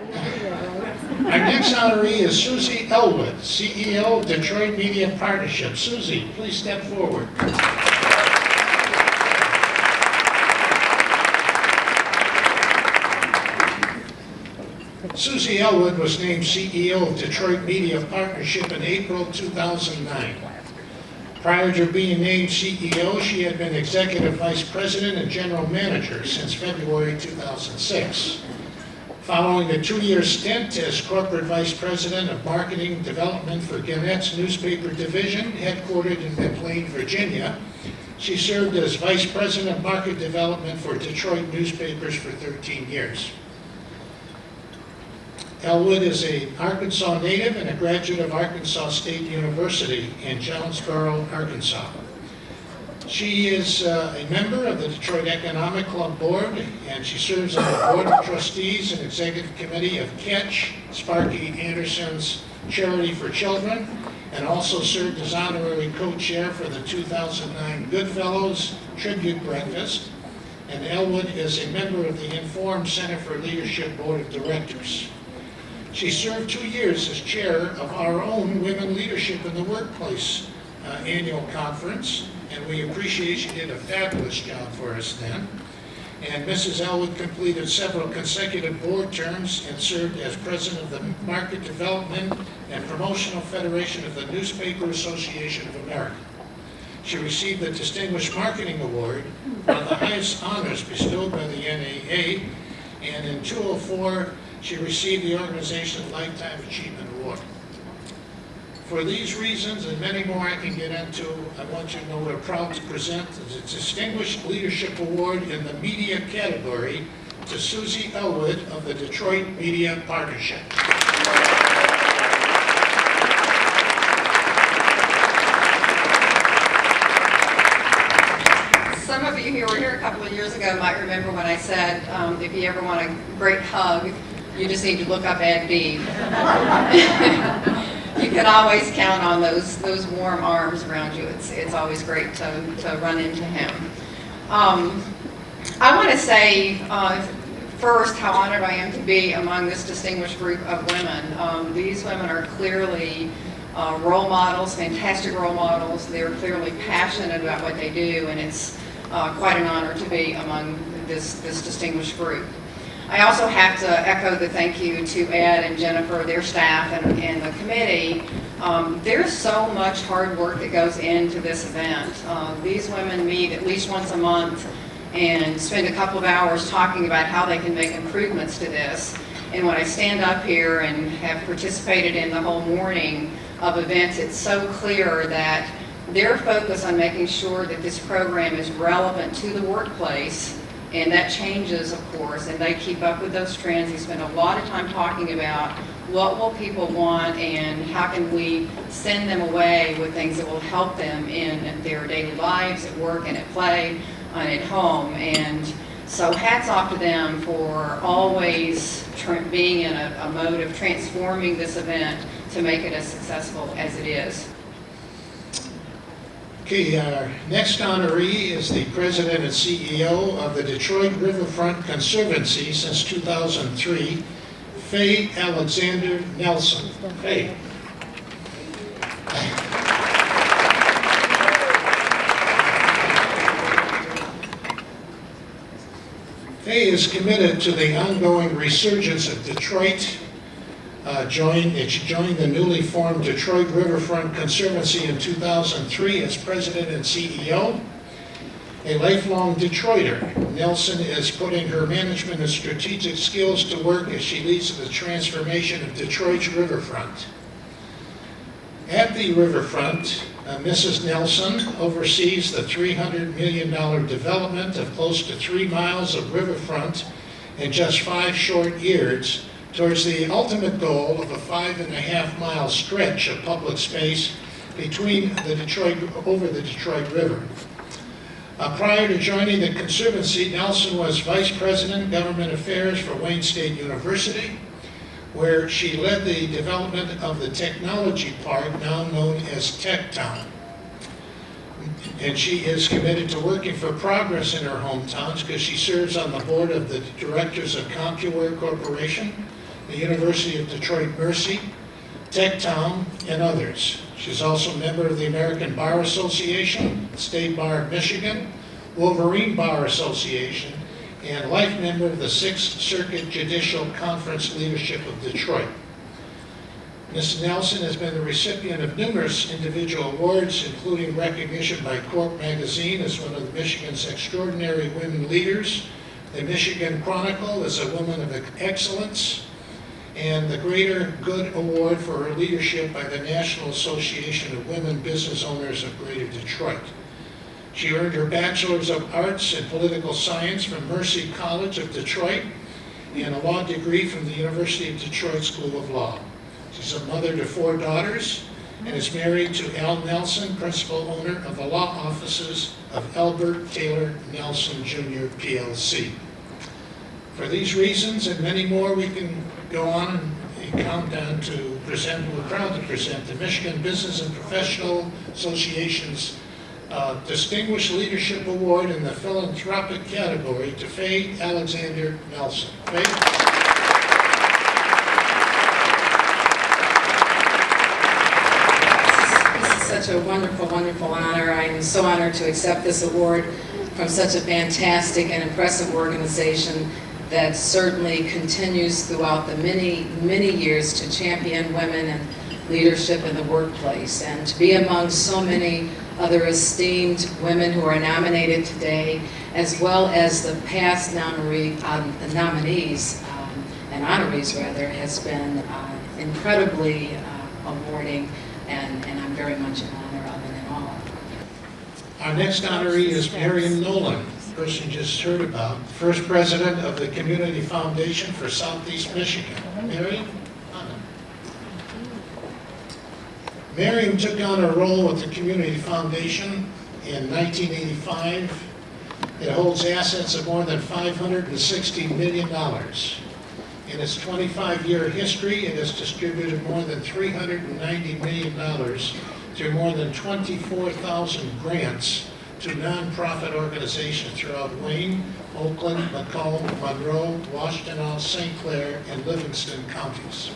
Our next honoree is Susie Ellwood, CEO of Detroit Media Partnership. Susie, please step forward. Susie Ellwood was named CEO of Detroit Media Partnership in April 2009. Prior to being named CEO, she had been Executive Vice President and General Manager since February 2006. Following a 2-year stint as Corporate Vice President of Marketing Development for Gannett's Newspaper Division, headquartered in McLean, Virginia, she served as Vice President of Market Development for Detroit newspapers for 13 years. Elwood is an Arkansas native and a graduate of Arkansas State University in Jonesboro, Arkansas. She is a member of the Detroit Economic Club Board, and she serves on the Board of Trustees and Executive Committee of Catch, Sparky Anderson's Charity for Children, and also served as honorary co-chair for the 2009 Goodfellows Tribute Breakfast. And Elwood is a member of the Inforum Center for Leadership Board of Directors. She served 2 years as chair of our own Women Leadership in the Workplace annual conference, and we appreciate she did a fabulous job for us then. And Mrs. Elwood completed several consecutive board terms and served as president of the Market Development and Promotional Federation of the Newspaper Association of America. She received the Distinguished Marketing Award, one of the highest honors bestowed by the NAA, and in 2004, she received the organization's Lifetime Achievement Award. For these reasons and many more I can get into, I want you to know we're proud to present the Distinguished Leadership Award in the Media category to Susie Ellwood of the Detroit Media Partnership. Some of you who were here a couple of years ago might remember when I said, if you ever want a great hug, you just need to look up Ed Beebe. You can always count on those warm arms around you. It's always great to run into him. I want to say first how honored I am to be among this distinguished group of women. These women are clearly role models, fantastic role models. They're clearly passionate about what they do, and it's quite an honor to be among this distinguished group. I also have to echo the thank you to Ed and Jennifer, their staff, and the committee. There's so much hard work that goes into this event. These women meet at least once a month and spend a couple of hours talking about how they can make improvements to this. And when I stand up here and have participated in the whole morning of events, it's so clear that their focus on making sure that this program is relevant to the workplace. And that changes, of course, and they keep up with those trends. They spend a lot of time talking about what will people want and how can we send them away with things that will help them in their daily lives, at work and at play, and at home. And so hats off to them for always being in a mode of transforming this event to make it as successful as it is. Okay, our next honoree is the President and CEO of the Detroit Riverfront Conservancy since 2003, Faye Alexander Nelson. Faye. Faye is committed to the ongoing resurgence of Detroit. She joined the newly formed Detroit Riverfront Conservancy in 2003 as President and CEO. A lifelong Detroiter, Nelson is putting her management and strategic skills to work as she leads the transformation of Detroit's riverfront. At the riverfront, Mrs. Nelson oversees the $300 million development of close to 3 miles of riverfront in just 5 short years, towards the ultimate goal of a 5.5-mile stretch of public space between over the Detroit River. Prior to joining the Conservancy, Nelson was Vice President, Government Affairs for Wayne State University, where she led the development of the technology park, now known as Tech Town. And she is committed to working for progress in her hometowns because she serves on the board of the directors of CompuWare Corporation, the University of Detroit Mercy, Techtown, and others. She's also a member of the American Bar Association, State Bar of Michigan, Wolverine Bar Association, and life member of the Sixth Circuit Judicial Conference Leadership of Detroit. Ms. Nelson has been the recipient of numerous individual awards, including recognition by Corp magazine as one of Michigan's extraordinary women leaders, the Michigan Chronicle as a woman of excellence, and the Greater Good Award for her leadership by the National Association of Women Business Owners of Greater Detroit. She earned her Bachelor's of Arts in Political Science from Mercy College of Detroit and a law degree from the University of Detroit School of Law. She's a mother to 4 daughters and is married to Al Nelson, principal owner of the law offices of Albert Taylor Nelson Jr. PLC. For these reasons and many more, we can go on and count down to present. We're proud to present the Michigan Business and Professional Association's Distinguished Leadership Award in the Philanthropic category to Faye Alexander Nelson. Faye? Such a wonderful, wonderful honor. I am so honored to accept this award from such a fantastic and impressive organization that certainly continues throughout the many, many years to champion women and leadership in the workplace, and to be among so many other esteemed women who are nominated today, as well as the past nominees and honorees rather, has been incredibly awarding, and I'm very much in honor of it and all. Our next honoree is Miriam Nolan, the person you just heard about, first president of the Community Foundation for Southeast Michigan. Miriam? Miriam took on a role with the Community Foundation in 1985. It holds assets of more than $560 million. In its 25-year history, it has distributed more than $390 million through more than 24,000 grants to nonprofit organizations throughout Wayne, Oakland, Macomb, Monroe, Washtenaw, St. Clair, and Livingston counties.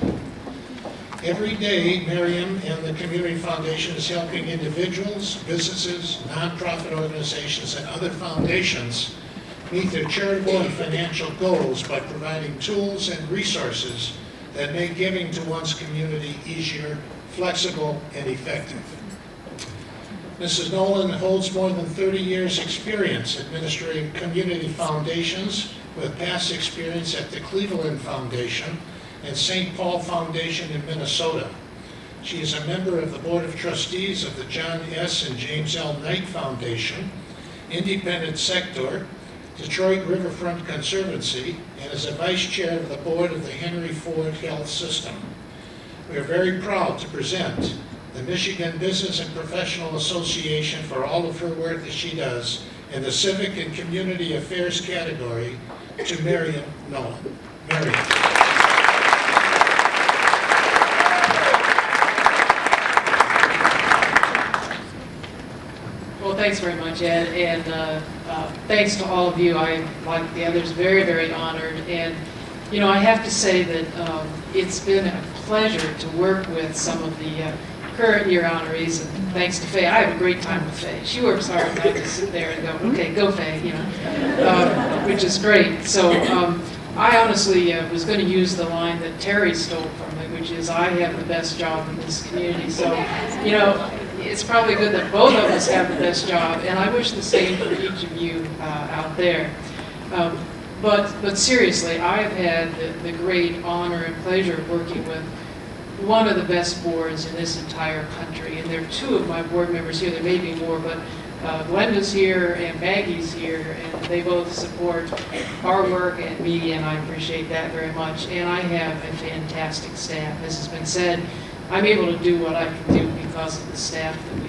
Every day, Miriam and the Community Foundation is helping individuals, businesses, nonprofit organizations, and other foundations meet their charitable and financial goals by providing tools and resources that make giving to one's community easier, flexible, and effective. Mrs. Nolan holds more than 30 years' experience administering community foundations, with past experience at the Cleveland Foundation and St. Paul Foundation in Minnesota. She is a member of the Board of Trustees of the John S. and James L. Knight Foundation, Independent Sector, Detroit Riverfront Conservancy, and is a vice chair of the board of the Henry Ford Health System. We are very proud to present the Michigan Business and Professional Association for all of her work that she does in the Civic and Community Affairs category to Miriam Nolan. Miriam. Well, thanks very much, Ed, and thanks to all of you. I, like the others, very, very honored. And, you know, I have to say that it's been a pleasure to work with some of the current year honorees, and thanks to Faye. I have a great time with Faye. She works hard, and I just sit there and go, okay, go Faye, you know, which is great. So I honestly was going to use the line that Terry stole from me, which is, I have the best job in this community. So, you know, it's probably good that both of us have the best job, and I wish the same for each of you out there. But seriously, I've had the great honor and pleasure of working with one of the best boards in this entire country, and there are 2 of my board members here. There may be more, but Glenda's here and Maggie's here, and they both support our work and me, and I appreciate that very much. And I have a fantastic staff. As has been said, I'm able to do what I can do because of the staff that